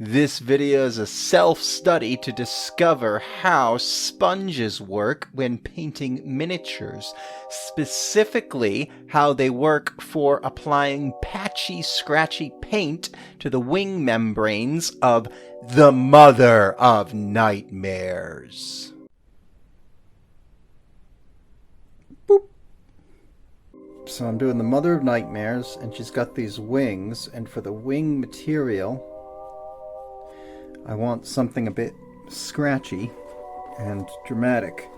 This video is a self-study to discover how sponges work when painting miniatures, specifically how they work for applying patchy, scratchy paint to the wing membranes of the Mother of Nightmares. Boop. So I'm doing the Mother of Nightmares, and she's got these wings, and for the wing material, I want something a bit scratchy and dramatic.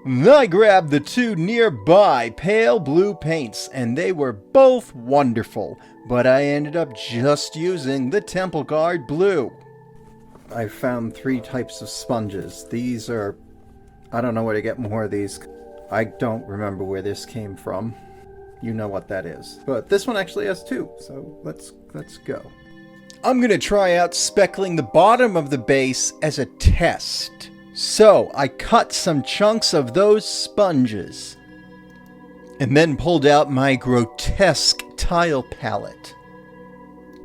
I grabbed the two nearby pale blue paints, and they were both wonderful, but I ended up just using the Temple Guard blue. I found 3 types of sponges. These are... I don't know where to get more of these. I don't remember where this came from. You know what that is. But this one actually has 2, so let's go. I'm going to try out speckling the bottom of the base as a test. So I cut some chunks of those sponges and then pulled out my grotesque tile palette.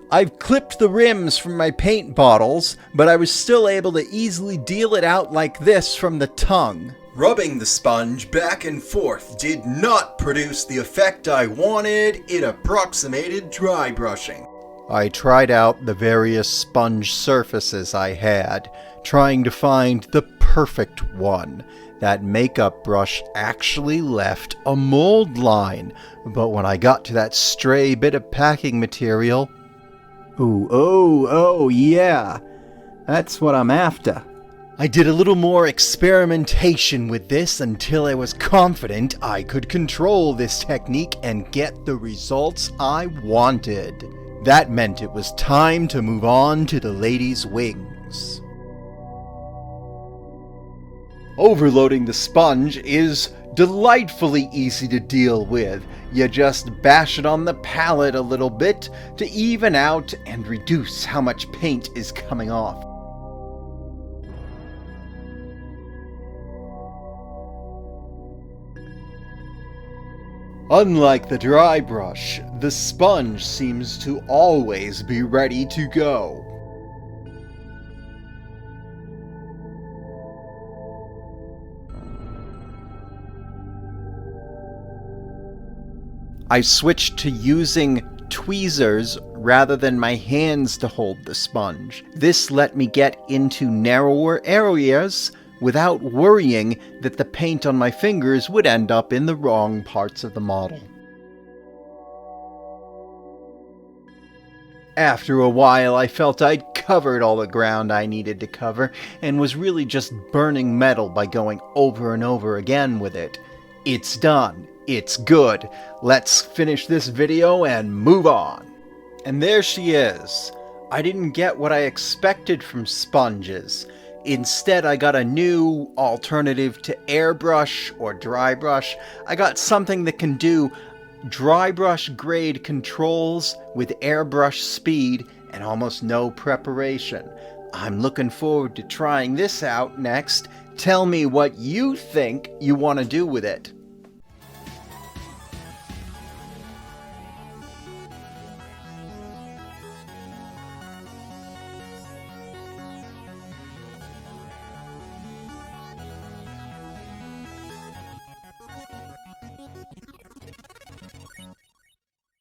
I've clipped the rims from my paint bottles, but I was still able to easily deal it out like this from the tongue. Rubbing the sponge back and forth did not produce the effect I wanted. It approximated dry brushing. I tried out the various sponge surfaces I had, trying to find the perfect one. That makeup brush actually left a mold line, but when I got to that stray bit of packing material... Oh, yeah, that's what I'm after. I did a little more experimentation with this until I was confident I could control this technique and get the results I wanted. That meant it was time to move on to the lady's wings. Overloading the sponge is delightfully easy to deal with. You just bash it on the palette a little bit to even out and reduce how much paint is coming off. Unlike the dry brush, the sponge seems to always be ready to go. I switched to using tweezers rather than my hands to hold the sponge. This let me get into narrower areas without worrying that the paint on my fingers would end up in the wrong parts of the model. After a while, I felt I'd covered all the ground I needed to cover, and was really just burning metal by going over and over again with it. It's done. It's good. Let's finish this video and move on. And there she is. I didn't get what I expected from sponges. Instead, I got a new alternative to airbrush or dry brush. I got something that can do dry brush grade controls with airbrush speed and almost no preparation. I'm looking forward to trying this out next. Tell me what you think you want to do with it.